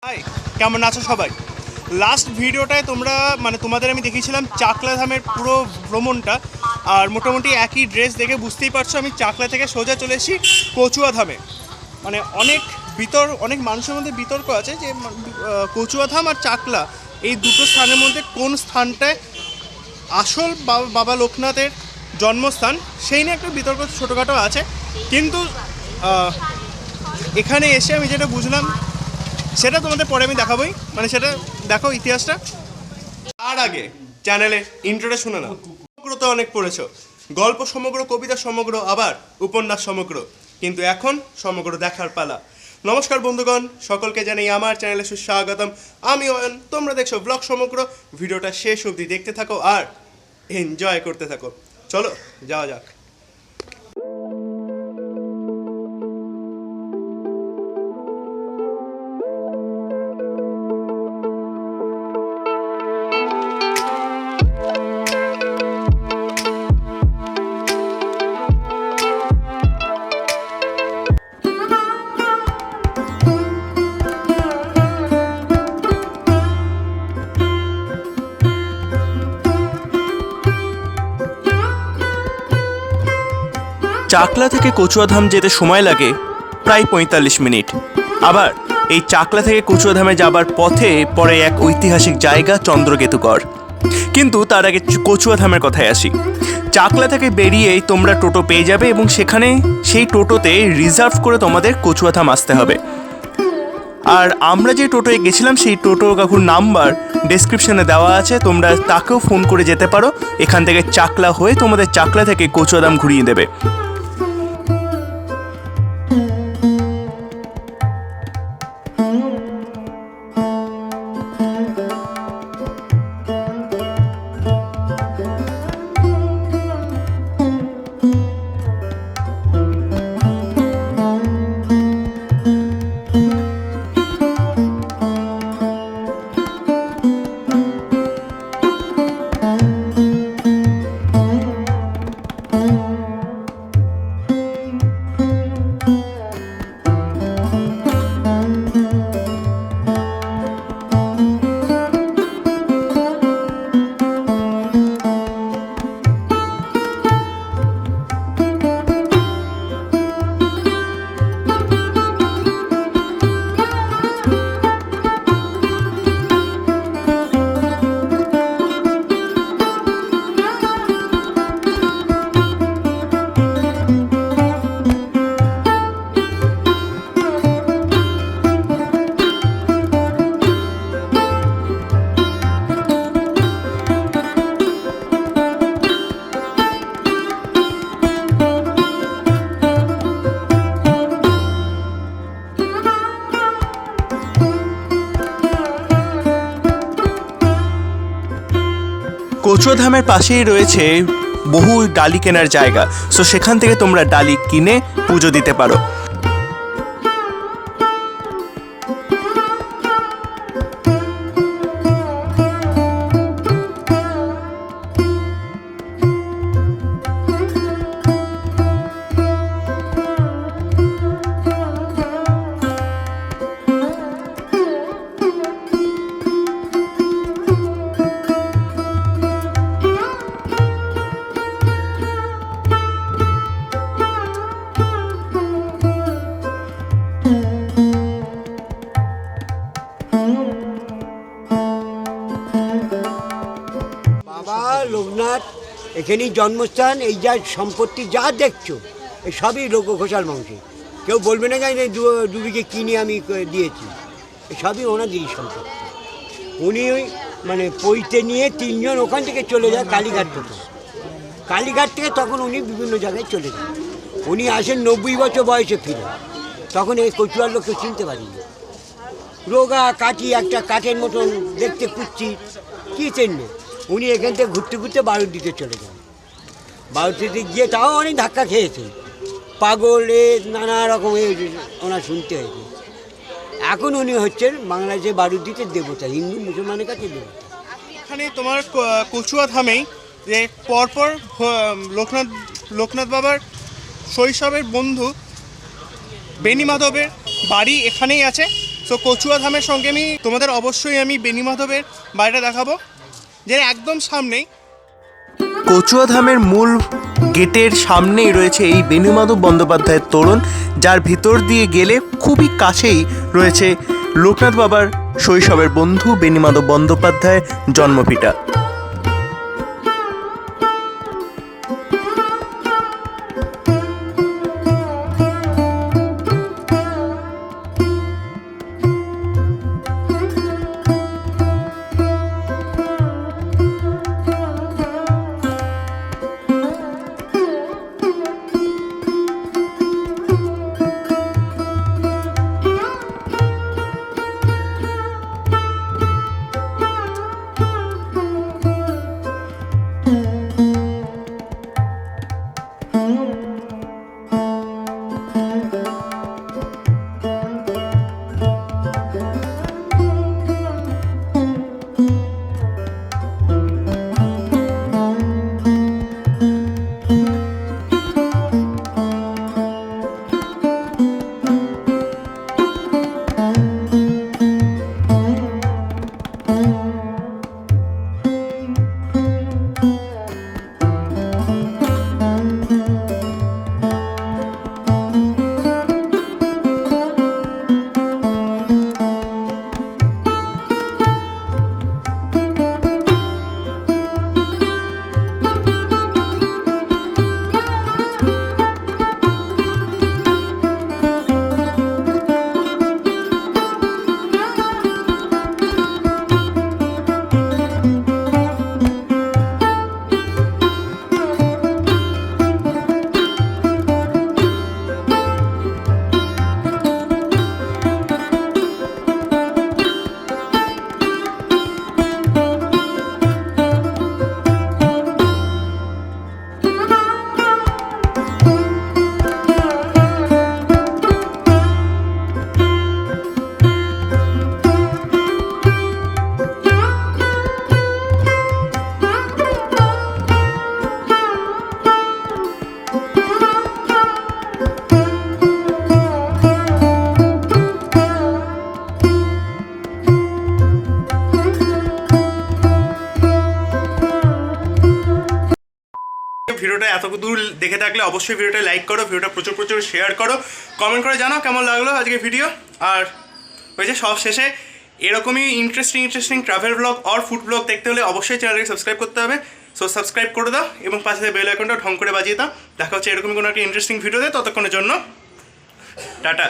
High, কেমন আছো সবাই? লাস্ট ভিডিওটায় তোমরা তোমাদের আমি দেখিয়েছিলাম চাকলা ধামের পুরো ভ্রমণটা। আর মোটামুটি একই ড্রেস দেখে বুঝতেই পারছো আমি চাকলা থেকে সোজা চলে এসেছি কচুয়া ধামে। অনেক মানুষের মধ্যে বিতর্ক আছে যে কচুয়া ধাম আর চাকলা এই দুটো স্থানের মধ্যে কোন স্থানটায় আসল বাবা লোকনাথের জন্মস্থান সেই নিয়ে একটা বিতর্ক ছোটোখাটো আছে। কিন্তু এখানে এসে আমি যেটা বুঝলাম সেটা তোমাদের পরে আমি দেখাবোই, সেটা দেখো ইতিহাসটা। তার আগে চ্যানেলে ইন্ট্রোটা শুনে নাও। সমগ্র তো অনেক পড়েছো, গল্প সমগ্র, কবিতা সমগ্র, আবার উপন্যাস সমগ্র, কিন্তু এখন সমগ্র দেখার পালা। নমস্কার বন্ধুগণ, সকলকে জানাই আমার চ্যানেলে সুস্বাগতম। আমি অয়ন, তোমরা দেখছো ব্লগ সমগ্র। ভিডিওটা শেষ অবধি দেখতে থাকো আর এনজয় করতে থাকো। চলো যাওয়া যাক। চাকলা থেকে কচুয়াধাম যেতে সময় লাগে প্রায় ৪৫ মিনিট। আবার এই চাকলা থেকে কচুয়াধামে যাবার পথে পড়ে এক ঐতিহাসিক জায়গা চন্দ্রকেতুগড়। কিন্তু তার আগে কচুয়াধামের কথায় আসি। চাকলা থেকে বেরিয়েই তোমরা টোটো পেয়ে যাবে এবং সেখানে সেই টোটোতে রিজার্ভ করে তোমাদের কচুয়াধাম আসতে হবে। আর আমরা যে টোটোয় গেছিলাম সেই টোটো কাকুর নাম্বার ডেসক্রিপশনে দেওয়া আছে, তোমরা তাকেও ফোন করে যেতে পারো। এখান থেকে চাকলা হয়ে তোমাদের চাকলা থেকে কচুয়াধাম ঘুরিয়ে দেবে। কচুয়াধামের পাশেই রয়েছে বহু ডালি কেনার জায়গা, সো সেখান থেকে তোমরা ডালি কিনে পুজো দিতে পারো। বাবা লোকনাথ এখানেই জন্মস্থান। এই যা সম্পত্তি যা দেখছো এই সবই লোক ঘোষাল বংশী। কেউ বলবে না যে দু বিঘে কিনে আমি দিয়েছি, সবই ওনাদেরই সম্পত্তি। উনি পৈতে নিয়ে তিনজন ওখান থেকে চলে যায় কালীঘাট থেকে। কালীঘাট থেকে তখন উনি বিভিন্ন জায়গায় চলে যান। উনি আসেন ৯০ বছর বয়সে ফিরে। তখন এই কচুয়ার লোককে চিনতে পারিনি। রোগা কাঠি, একটা কাঠের মতন দেখতে কুচ্ছি, কী চেনবে। উনি এখান থেকে ঘুরতে ঘুরতে বারুদ দিতে চলে যান। বারুদ দিতে গিয়ে তাও অনেক ধাক্কা খেয়েছে, পাগল নানা রকম ওনার শুনতে হয়েছে। এখন উনি হচ্ছেন বাংলাদেশের বারুদ দিতে দেবতা, হিন্দু মুসলমানের কাছে দেবতা। এখানে তোমার কচুয়া ধামেই যে পরপর লোকনাথ বাবার শৈশবের বন্ধু বেনি মাধবের বাড়ি এখানেই আছে। সো কচুয়া ধামের সঙ্গে তোমাদের অবশ্যই আমি বেণীমাধবের বাড়িটা দেখাবো, যে একদম সামনেই কচুয়া ধামের মূল গেটের সামনেই রয়েছে এই বেণীমাধব বন্দ্যোপাধ্যায়ের তোরণ, যার ভিতর দিয়ে গেলে খুবই কাছেই রয়েছে লোকনাথ বাবার শৈশবের বন্ধু বেণীমাধব বন্দ্যোপাধ্যায়ের জন্মভিটা। ভিডিওটা এত দূর দেখে থাকলে অবশ্যই ভিডিওটা লাইক করো, ভিডিওটা প্রচুর প্রচুর শেয়ার করো, কমেন্ট করে জানাও কেমন লাগলো আজকে ভিডিও। আর ওই যে সব শেষে এরকমই ইন্টারেস্টিং ট্রাভেল ব্লগ আর ফুড ব্লগ দেখতে হলে অবশ্যই চ্যানেলকে সাবস্ক্রাইব করতে হবে। সো সাবস্ক্রাইব করে দাও এবং পাশে বেল আইকনটা ঢং করে বাজিয়ে দাও। দেখা হচ্ছে এরকমই কোনো একটা ইন্টারেস্টিং ভিডিওতে, ততক্ষণের জন্য টাটা।